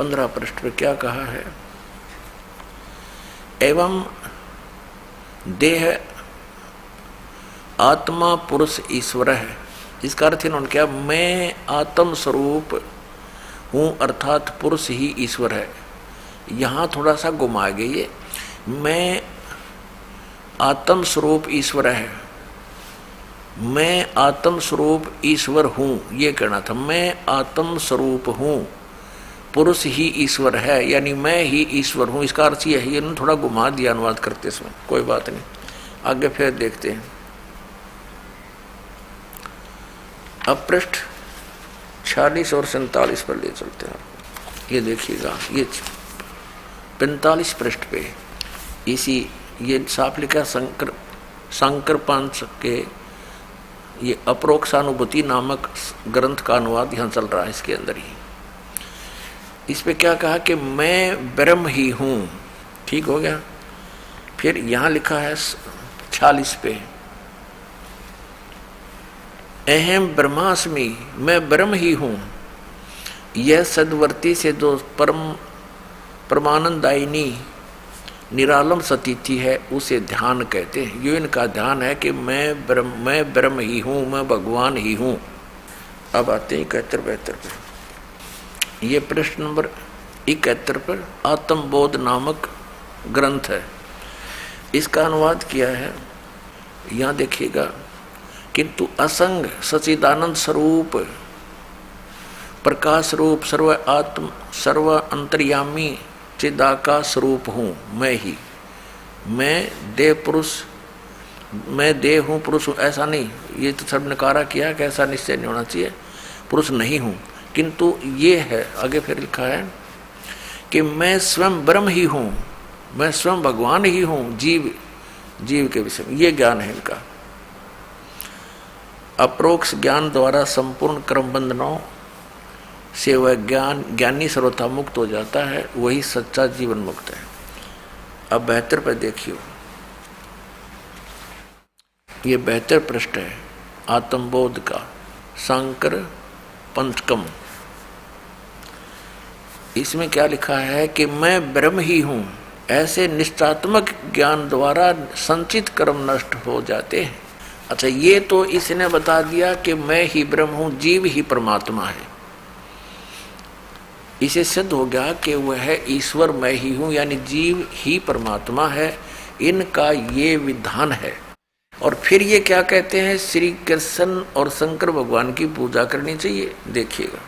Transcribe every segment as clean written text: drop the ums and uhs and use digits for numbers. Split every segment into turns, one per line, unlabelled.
15 पृष्ठ पे क्या कहा है? एवं देह आत्मा पुरुष ईश्वर है। इसका अर्थ इन्होंने क्या, मैं आत्म स्वरूप हूँ अर्थात पुरुष ही ईश्वर है। यहाँ थोड़ा सा घुमा गए ये, मैं आत्म स्वरूप ईश्वर है, मैं आत्म स्वरूप ईश्वर हूँ ये कहना था। मैं आत्म स्वरूप हूँ, पुरुष ही ईश्वर है, यानी मैं ही ईश्वर हूँ। इसका अर्थ ये है, ये थोड़ा घुमा दिया अनुवाद करते समय, कोई बात नहीं, आगे फिर देखते हैं। अब पृष्ठ 46 और 47 पर ले चलते हैं। ये देखिएगा, ये 45 पृष्ठ पे इसी ये साफ लिखा शंकर पंच के ये अप्रोक्षानुभूति नामक ग्रंथ का अनुवाद यहाँ चल रहा है, इसके अंदर ही। इस पे क्या कहा कि मैं ब्रह्म ही हूँ, ठीक हो गया। फिर यहाँ लिखा है 46 पे, अहम ब्रह्मास्मि, मैं ब्रह्म ही हूँ। यह सदवर्ती से जो परमानंदायिनी निरालम सतीथि है उसे ध्यान कहते हैं। ये इनका ध्यान है कि मैं ब्रह्म ही हूँ, मैं भगवान ही हूँ। अब आते हैं 71-72 पे। ये प्रश्न नंबर 71 पर आत्मबोध नामक ग्रंथ है, इसका अनुवाद किया है। यहाँ देखिएगा, किंतु असंग सचिदानंद स्वरूप प्रकाश रूप सर्व अंतर्यामी चिदाकाश स्वरूप हूँ मैं ही। मैं देह हूँ पुरुष हूँ ऐसा नहीं, ये तो सब नकारा किया कि ऐसा निश्चय नहीं होना चाहिए, पुरुष नहीं हूँ। किंतु ये है, आगे फिर लिखा है कि मैं स्वयं ब्रह्म ही हूँ, मैं स्वयं भगवान ही हूँ जीव के विषय में। ये ज्ञान है इनका। अप्रोक्ष ज्ञान द्वारा संपूर्ण कर्म बंधनों से वह ज्ञानी सर्वथा मुक्त हो जाता है, वही सच्चा जीवन मुक्त है। अब 72 पे देखियो, ये 72 पृष्ठ है आत्मबोध का, शंकर पंचकम। इसमें क्या लिखा है कि मैं ब्रह्म ही हूँ, ऐसे निष्ठात्मक ज्ञान द्वारा संचित कर्म नष्ट हो जाते हैं। अच्छा, ये तो इसने बता दिया कि मैं ही ब्रह्म हूँ, जीव ही परमात्मा है। इसे सिद्ध हो गया कि वह ईश्वर मैं ही हूँ, यानी जीव ही परमात्मा है। इनका ये विधान है। और फिर ये क्या कहते हैं, श्री कृष्ण और शंकर भगवान की पूजा करनी चाहिए। देखिएगा,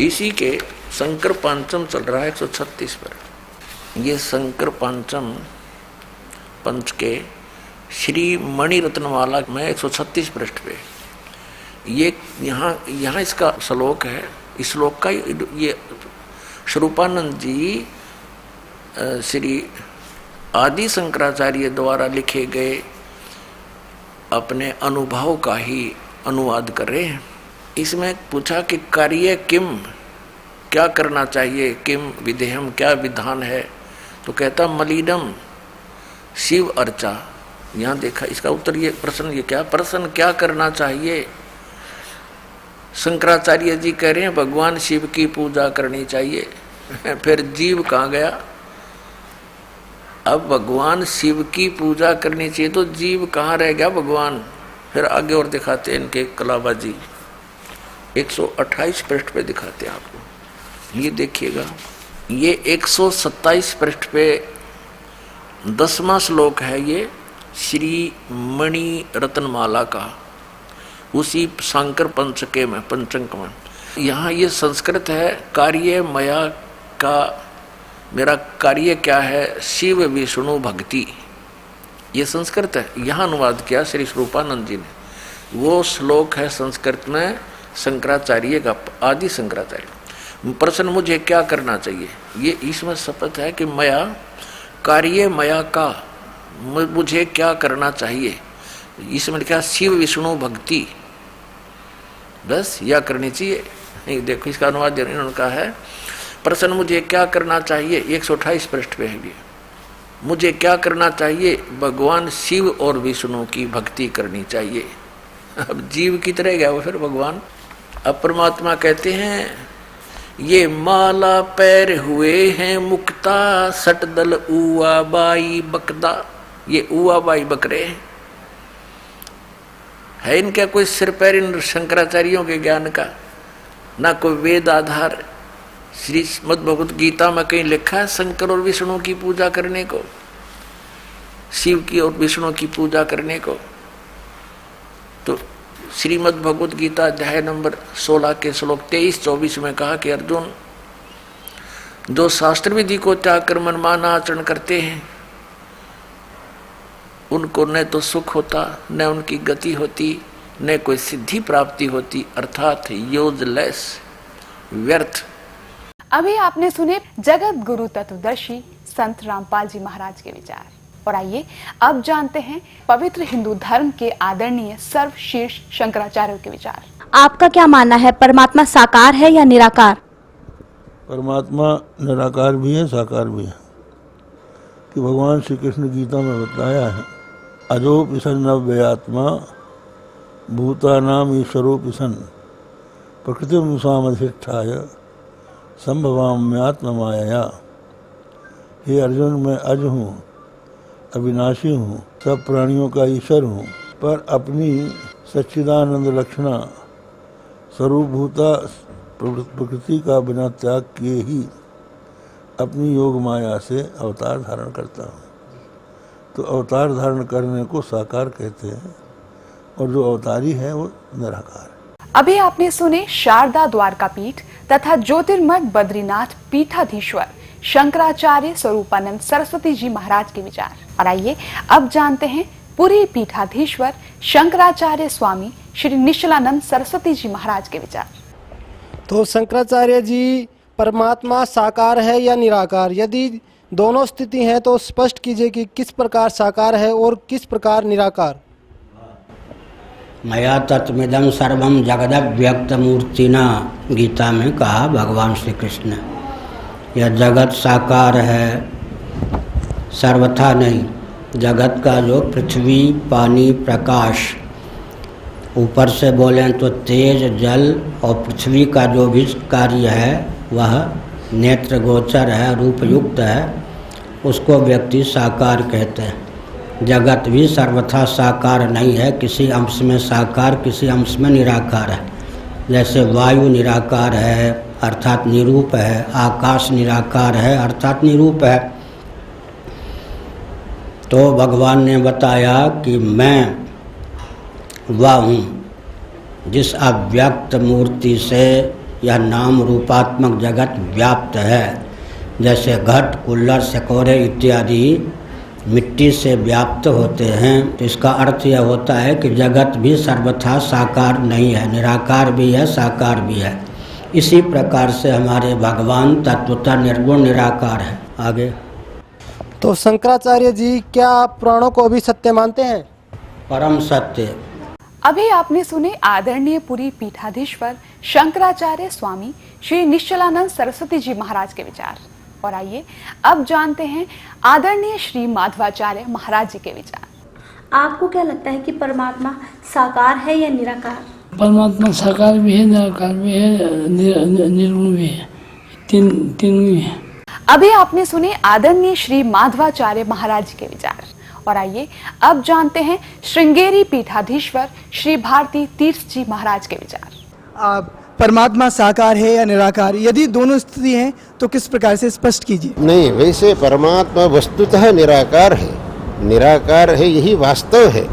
इसी के शंकर पंचम चल रहा है 136 पर। ये शंकर पंचम पंच के श्री मणि रत्नमाला में 136 पृष्ठ पे ये यहाँ इसका श्लोक है। इस श्लोक का ये स्वरूपानंद जी श्री आदि शंकराचार्य द्वारा लिखे गए अपने अनुभव का ही अनुवाद कर रहे हैं। इसमें पूछा कि कार्य किम, क्या करना चाहिए, किम विधेयम, क्या विधान है। तो कहता मलिनम शिव अर्चा। यहाँ देखा इसका उत्तर, ये प्रश्न, ये क्या प्रश्न, क्या करना चाहिए। शंकराचार्य जी कह रहे हैं भगवान शिव की पूजा करनी चाहिए। फिर जीव कहाँ गया। अब भगवान शिव की पूजा करनी चाहिए तो जीव कहाँ रह गया भगवान। फिर आगे और दिखाते हैं इनके कलाबाजी, 128 पृष्ठ पे दिखाते हैं आपको। ये देखिएगा, ये 127 पृष्ठ पे 10वां श्लोक है, ये श्री मणि रत्नमाला का, उसी शंकर पंचके में, पंचक में। यहाँ ये संस्कृत है, कार्य मया का, मेरा कार्य क्या है, शिव विष्णु भक्ति। ये संस्कृत है, यहाँ अनुवाद किया श्री स्वरूपानंद जी ने। वो श्लोक है संस्कृत में शंकराचार्य का, आदि शंकराचार्य। प्रश्न मुझे क्या करना चाहिए, ये इसमें शपथ है कि मया कार्य मया का, मुझे क्या करना चाहिए। इसमें क्या, शिव विष्णु भक्ति, बस यह करनी चाहिए। देखो इसका अनुवाद इन्होंने कहा है, प्रश्न मुझे क्या करना चाहिए, 128 पृष्ठ पे है ये। मुझे क्या करना चाहिए, भगवान शिव और विष्णु की भक्ति करनी चाहिए। अब जीव की तरह गया वो फिर भगवान। अब परमात्मा कहते हैं ये माला पैर हुए हैं मुक्ता, सटदल उआ बाई बकदा। ये उआ बाई बकरे हैं, है इनका कोई सिर पैर इन शंकराचार्यों के ज्ञान का, ना कोई वेद आधार। श्रीमद् भगवत गीता में कहीं लिखा है शंकर और विष्णु की पूजा करने को, शिव की और विष्णु की पूजा करने को? तो श्रीमद् भगवत गीता अध्याय नंबर 16 के श्लोक 23-24 में कहा कि अर्जुन, जो शास्त्र विधि को त्याग कर मनमाना आचरण करते हैं उनको न तो सुख होता, न उनकी गति होती, न कोई सिद्धि प्राप्ति होती, अर्थात यूजलेस, व्यर्थ।
अभी आपने सुने जगत गुरु तत्वदर्शी संत रामपाल जी महाराज के विचार, और आइए अब जानते हैं पवित्र हिंदू धर्म के आदरणीय सर्वशीर्ष शंकराचार्य के विचार।
आपका क्या मानना है, परमात्मा साकार है या निराकार?
परमात्मा निराकार भी है, साकार भी है। कि भगवान श्री कृष्ण गीता में बताया है, अजोपि सन नव्ययात्मा भूतानाम ईश्वरोपि सन प्रकृतिमनुसामधिष्ठाय संभवाम्यात्म माया। हे अर्जुन, मैं अज हूँ, अविनाशी हूँ, सब प्राणियों का ईश्वर हूँ, पर अपनी सच्चिदानंद लक्षणा स्वरूपभूता प्रकृति का बिना त्याग किए ही अपनी योग माया से अवतार धारण करता हूँ। तो अवतार धारण करने को साकार कहते हैं, और जो अवतारी है वो निराकार है।
अभी आपने सुने शारदा द्वारकापीठ तथा ज्योतिर्मठ बद्रीनाथ पीठाधीश्वर शंकराचार्य स्वरूपानंद सरस्वती जी महाराज के विचार, और आइए अब जानते हैं पुरी पीठाधीश्वर शंकराचार्य स्वामी श्री निश्चलानंद सरस्वती जी महाराज के विचार।
तो शंकराचार्य जी, परमात्मा साकार है या निराकार? यदि दोनों स्थिति हैं तो स्पष्ट कीजिए कि किस प्रकार साकार है और किस प्रकार निराकार।
मया तत्मिदं सर्वं जगदव्यक्त मूर्तिना, गीता में कहा भगवान श्री कृष्ण। यह जगत साकार है, सर्वथा नहीं। जगत का जो पृथ्वी, पानी, प्रकाश, ऊपर से बोलें तो तेज, जल और पृथ्वी का जो भी कार्य है वह नेत्र गोचर है, रूप युक्त है, उसको व्यक्ति साकार कहते हैं। जगत भी सर्वथा साकार नहीं है, किसी अंश में साकार, किसी अंश में निराकार है। जैसे वायु निराकार है अर्थात निरूप है, आकाश निराकार है अर्थात निरूप है। तो भगवान ने बताया कि मैं वह हूँ जिस अव्यक्त मूर्ति से यह नाम रूपात्मक जगत व्याप्त है। जैसे घट, कुल्लर, सकोरे इत्यादि मिट्टी से व्याप्त होते हैं, तो इसका अर्थ यह होता है कि जगत भी सर्वथा साकार नहीं है, निराकार भी है, साकार भी है। इसी प्रकार से हमारे भगवान तत्वतः निर्गुण निराकार है। आगे
तो शंकराचार्य जी, क्या आप पुराणों को भी सत्य मानते हैं?
परम सत्य।
अभी आपने सुने आदरणीय पुरी पीठाधीश्वर शंकराचार्य स्वामी श्री निश्चलानंद सरस्वती जी महाराज के विचार, और आइए अब जानते हैं आदरणीय श्री माधवाचार्य महाराज जी के विचार।
आपको क्या लगता है कि परमात्मा साकार है या निराकार?
परमात्मा साकार भी है, निराकार भी है, निर्गुण भी है, तीन भी है।
अभी आपने सुने आदरणीय श्री माधवाचार्य महाराज जी के विचार, और आइए अब जानते हैं श्रृंगेरी पीठाधीश्वर श्री भारती तीर्थ जी महाराज के विचार।
परमात्मा साकार है या निराकार, यदि दोनों स्थिति हैं तो किस प्रकार से स्पष्ट कीजिए।
नहीं, वैसे परमात्मा वस्तुतः निराकार है, निराकार है यही वास्तव है,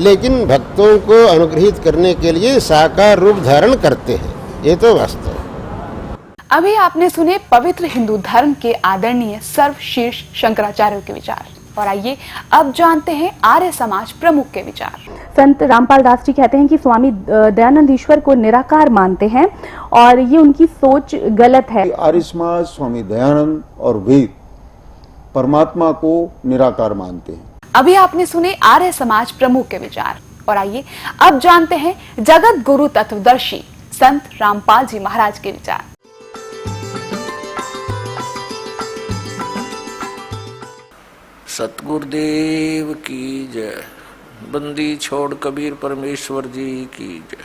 लेकिन भक्तों को अनुग्रहित करने के लिए साकार रूप धारण करते हैं, ये तो वास्तव है।
अभी आपने सुने पवित्र हिंदू धर्म के आदरणीय सर्वशीर्ष शंकराचार्य के विचार, और आइए अब जानते हैं आर्य समाज प्रमुख के विचार।
संत रामपाल दास जी कहते हैं कि स्वामी दयानंद ईश्वर को निराकार मानते हैं और ये उनकी सोच गलत है।
आर्य समाज स्वामी दयानंद और वेद परमात्मा को निराकार मानते हैं।
अभी आपने सुने आर्य समाज प्रमुख के विचार, और आइए अब जानते हैं जगत गुरु तत्वदर्शी संत रामपाल जी महाराज के विचार।
सतगुरुदेव की जय। बंदी छोड़ कबीर परमेश्वर जी की जय।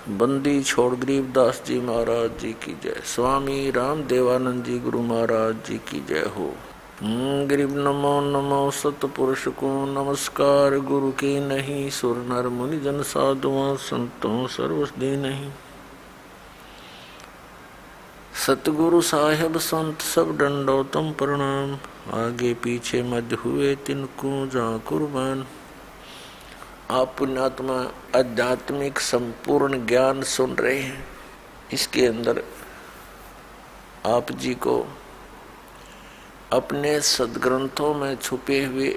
बंदी छोड़ गरीबदास जी महाराज जी की जय। स्वामी राम देवानंद जी गुरु महाराज जी की जय हो। गरीब नमो नमो सतपुरुष को नमस्कार, गुरु की नहीं सुर नर मुनि जन साधुओं संतों सर्वसदी नहीं। सतगुरु साहेब संत सब दंडोतम प्रणाम, आगे पीछे मध्य हुए तिनको जा कुर्बान। आप पुण्यात्मा आध्यात्मिक संपूर्ण ज्ञान सुन रहे हैं। इसके अंदर आप जी को अपने सदग्रंथों में छुपे हुए